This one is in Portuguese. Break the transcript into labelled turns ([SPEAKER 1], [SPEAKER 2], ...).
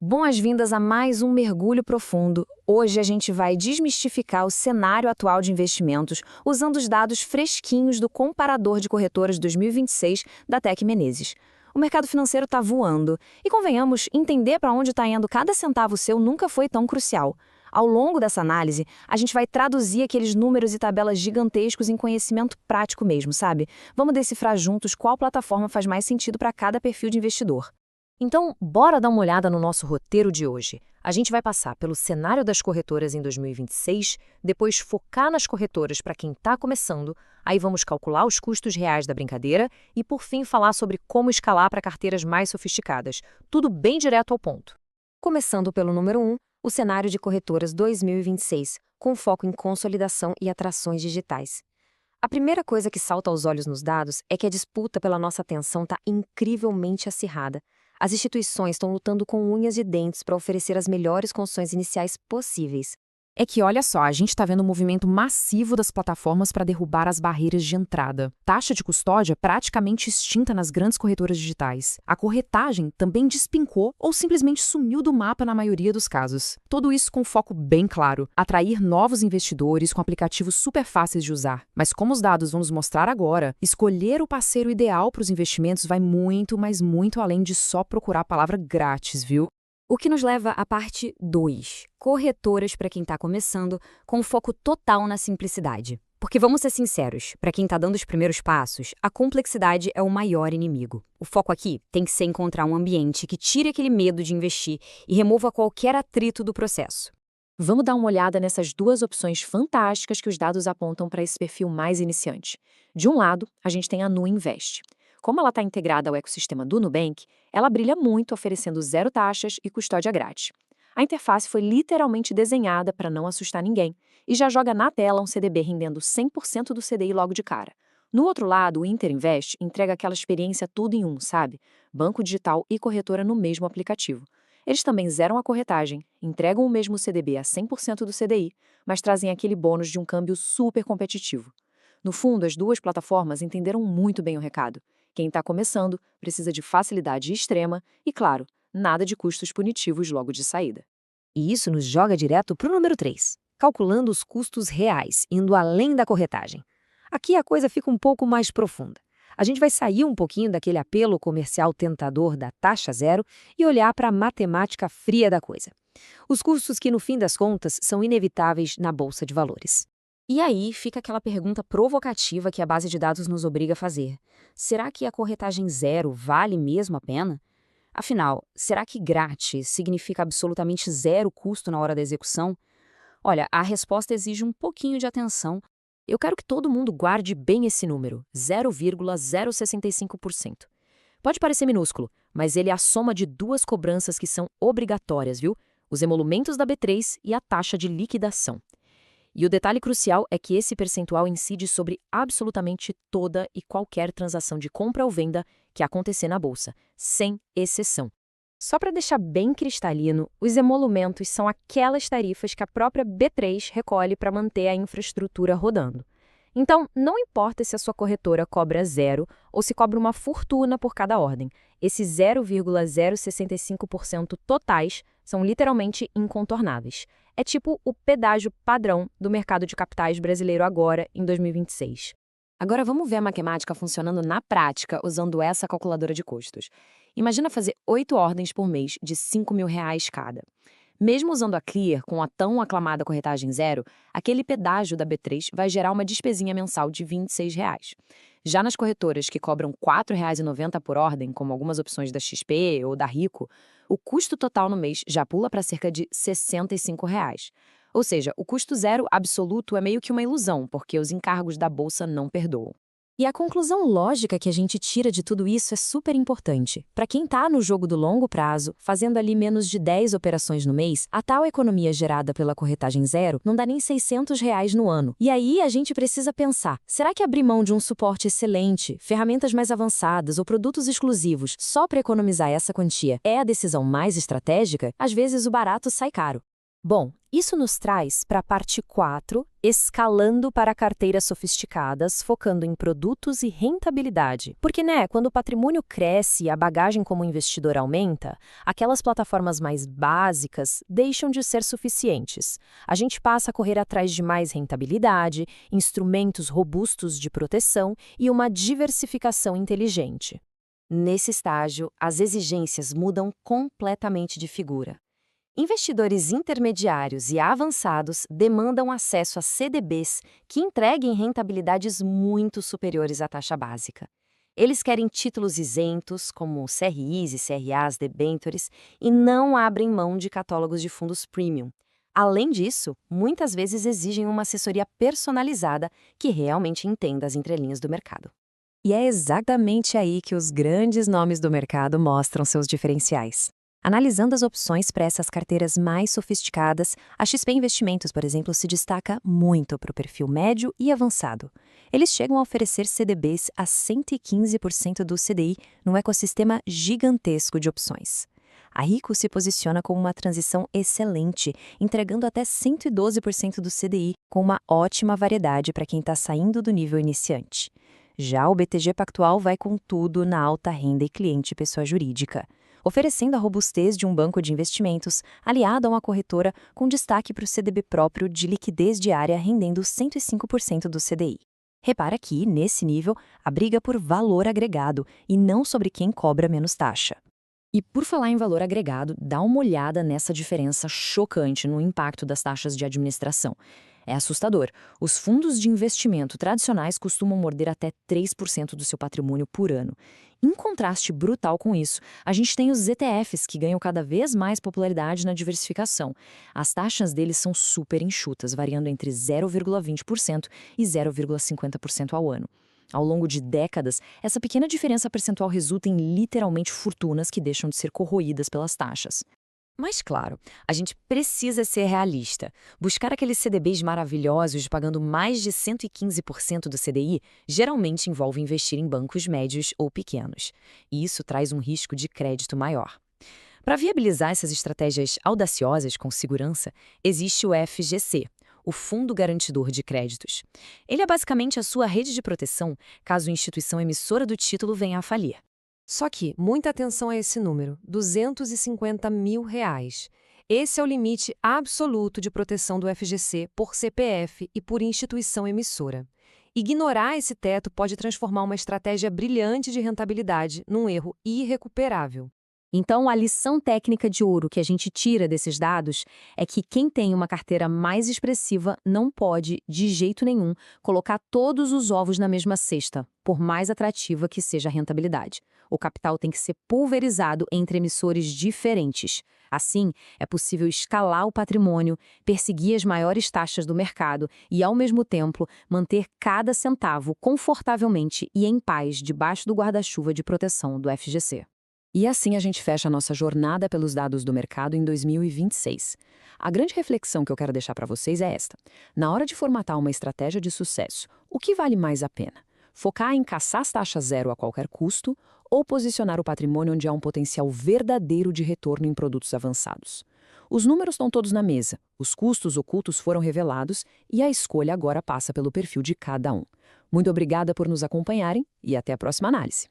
[SPEAKER 1] Boas-vindas a mais um mergulho profundo. Hoje a gente vai desmistificar o cenário atual de investimentos usando os dados fresquinhos do Comparador de Corretoras 2026 da Tec Menezes. O mercado financeiro está voando e, convenhamos, entender para onde está indo cada centavo seu nunca foi tão crucial. Ao longo dessa análise, a gente vai traduzir aqueles números e tabelas gigantescos em conhecimento prático mesmo, sabe? Vamos decifrar juntos qual plataforma faz mais sentido para cada perfil de investidor. Então, bora dar uma olhada no nosso roteiro de hoje. A gente vai passar pelo cenário das corretoras em 2026, depois focar nas corretoras para quem está começando, aí vamos calcular os custos reais da brincadeira e, por fim, falar sobre como escalar para carteiras mais sofisticadas. Tudo bem direto ao ponto. Começando pelo número 1, o cenário de corretoras 2026, com foco em consolidação e atrações digitais. A primeira coisa que salta aos olhos nos dados é que a disputa pela nossa atenção está incrivelmente acirrada. As instituições estão lutando com unhas e dentes para oferecer as melhores condições iniciais possíveis. É que, olha só, a gente está vendo um movimento massivo das plataformas para derrubar as barreiras de entrada. Taxa de custódia praticamente extinta nas grandes corretoras digitais. A corretagem também despencou ou simplesmente sumiu do mapa na maioria dos casos. Tudo isso com foco bem claro: atrair novos investidores com aplicativos super fáceis de usar. Mas como os dados vão nos mostrar agora, escolher o parceiro ideal para os investimentos vai muito, mas muito além de só procurar a palavra grátis, viu? O que nos leva à parte 2, corretoras para quem está começando, com foco total na simplicidade. Porque vamos ser sinceros, para quem está dando os primeiros passos, a complexidade é o maior inimigo. O foco aqui tem que ser encontrar um ambiente que tire aquele medo de investir e remova qualquer atrito do processo. Vamos dar uma olhada nessas duas opções fantásticas que os dados apontam para esse perfil mais iniciante. De um lado, a gente tem a Nu Invest. Como ela está integrada ao ecossistema do Nubank, ela brilha muito oferecendo zero taxas e custódia grátis. A interface foi literalmente desenhada para não assustar ninguém e já joga na tela um CDB rendendo 100% do CDI logo de cara. No outro lado, o Interinvest entrega aquela experiência tudo em um, sabe? Banco digital e corretora no mesmo aplicativo. Eles também zeram a corretagem, entregam o mesmo CDB a 100% do CDI, mas trazem aquele bônus de um câmbio super competitivo. No fundo, as duas plataformas entenderam muito bem o recado. Quem está começando precisa de facilidade extrema e, claro, nada de custos punitivos logo de saída. E isso nos joga direto para o número 3, calculando os custos reais, indo além da corretagem. Aqui a coisa fica um pouco mais profunda. A gente vai sair um pouquinho daquele apelo comercial tentador da taxa zero e olhar para a matemática fria da coisa. Os custos que, no fim das contas, são inevitáveis na Bolsa de Valores. E aí fica aquela pergunta provocativa que a base de dados nos obriga a fazer. Será que a corretagem zero vale mesmo a pena? Afinal, será que grátis significa absolutamente zero custo na hora da execução? Olha, a resposta exige um pouquinho de atenção. Eu quero que todo mundo guarde bem esse número, 0,065%. Pode parecer minúsculo, mas ele é a soma de duas cobranças que são obrigatórias, viu? Os emolumentos da B3 e a taxa de liquidação. E o detalhe crucial é que esse percentual incide sobre absolutamente toda e qualquer transação de compra ou venda que acontecer na bolsa, sem exceção. Só para deixar bem cristalino, os emolumentos são aquelas tarifas que a própria B3 recolhe para manter a infraestrutura rodando. Então, não importa se a sua corretora cobra zero ou se cobra uma fortuna por cada ordem, esses 0,065% totais são literalmente incontornáveis. É tipo o pedágio padrão do mercado de capitais brasileiro agora, em 2026. Agora vamos ver a matemática funcionando na prática usando essa calculadora de custos. Imagina fazer 8 ordens por mês de R$ 5.000 cada. Mesmo usando a Clear com a tão aclamada corretagem zero, aquele pedágio da B3 vai gerar uma despesinha mensal de R$ 26. Já nas corretoras que cobram R$ 4,90 por ordem, como algumas opções da XP ou da Rico, o custo total no mês já pula para cerca de R$ 65. Ou seja, o custo zero absoluto é meio que uma ilusão, porque os encargos da bolsa não perdoam. E a conclusão lógica que a gente tira de tudo isso é super importante. Para quem está no jogo do longo prazo, fazendo ali menos de 10 operações no mês, a tal economia gerada pela corretagem zero não dá nem R$ 600 no ano. E aí a gente precisa pensar, será que abrir mão de um suporte excelente, ferramentas mais avançadas ou produtos exclusivos só para economizar essa quantia é a decisão mais estratégica? Às vezes o barato sai caro.
[SPEAKER 2] Bom, isso nos traz para a parte 4, escalando para carteiras sofisticadas, focando em produtos e rentabilidade. Porque, quando o patrimônio cresce e a bagagem como investidor aumenta, aquelas plataformas mais básicas deixam de ser suficientes. A gente passa a correr atrás de mais rentabilidade, instrumentos robustos de proteção e uma diversificação inteligente.
[SPEAKER 1] Nesse estágio, as exigências mudam completamente de figura. Investidores intermediários e avançados demandam acesso a CDBs que entreguem rentabilidades muito superiores à taxa básica. Eles querem títulos isentos, como CRIs e CRAs debêntures, e não abrem mão de catálogos de fundos premium. Além disso, muitas vezes exigem uma assessoria personalizada que realmente entenda as entrelinhas do mercado.
[SPEAKER 2] E é exatamente aí que os grandes nomes do mercado mostram seus diferenciais. Analisando as opções para essas carteiras mais sofisticadas, a XP Investimentos, por exemplo, se destaca muito para o perfil médio e avançado. Eles chegam a oferecer CDBs a 115% do CDI num ecossistema gigantesco de opções. A Rico se posiciona como uma transição excelente, entregando até 112% do CDI, com uma ótima variedade para quem está saindo do nível iniciante. Já o BTG Pactual vai com tudo na alta renda e cliente pessoa jurídica, oferecendo a robustez de um banco de investimentos aliado a uma corretora com destaque para o CDB próprio de liquidez diária rendendo 105% do CDI. Repara que, nesse nível, a briga por valor agregado e não sobre quem cobra menos taxa. E por falar em valor agregado, dá uma olhada nessa diferença chocante no impacto das taxas de administração. É assustador. Os fundos de investimento tradicionais costumam morder até 3% do seu patrimônio por ano. Em contraste brutal com isso, a gente tem os ETFs, que ganham cada vez mais popularidade na diversificação. As taxas deles são super enxutas, variando entre 0,20% e 0,50% ao ano. Ao longo de décadas, essa pequena diferença percentual resulta em literalmente fortunas que deixam de ser corroídas pelas taxas. Mas claro, a gente precisa ser realista. Buscar aqueles CDBs maravilhosos pagando mais de 115% do CDI geralmente envolve investir em bancos médios ou pequenos. E isso traz um risco de crédito maior. Para viabilizar essas estratégias audaciosas com segurança, existe o FGC, o Fundo Garantidor de Créditos. Ele é basicamente a sua rede de proteção caso a instituição emissora do título venha a falir. Só que, muita atenção a esse número, R$ 250 mil. Esse é o limite absoluto de proteção do FGC por CPF e por instituição emissora. Ignorar esse teto pode transformar uma estratégia brilhante de rentabilidade num erro irrecuperável. Então, a lição técnica de ouro que a gente tira desses dados é que quem tem uma carteira mais expressiva não pode, de jeito nenhum, colocar todos os ovos na mesma cesta, por mais atrativa que seja a rentabilidade. O capital tem que ser pulverizado entre emissores diferentes. Assim, é possível escalar o patrimônio, perseguir as maiores taxas do mercado e, ao mesmo tempo, manter cada centavo confortavelmente e em paz debaixo do guarda-chuva de proteção do FGC. E assim a gente fecha a nossa jornada pelos dados do mercado em 2026. A grande reflexão que eu quero deixar para vocês é esta. Na hora de formatar uma estratégia de sucesso, o que vale mais a pena? Focar em caçar as taxas zero a qualquer custo ou posicionar o patrimônio onde há um potencial verdadeiro de retorno em produtos avançados? Os números estão todos na mesa, os custos ocultos foram revelados e a escolha agora passa pelo perfil de cada um. Muito obrigada por nos acompanharem e até a próxima análise.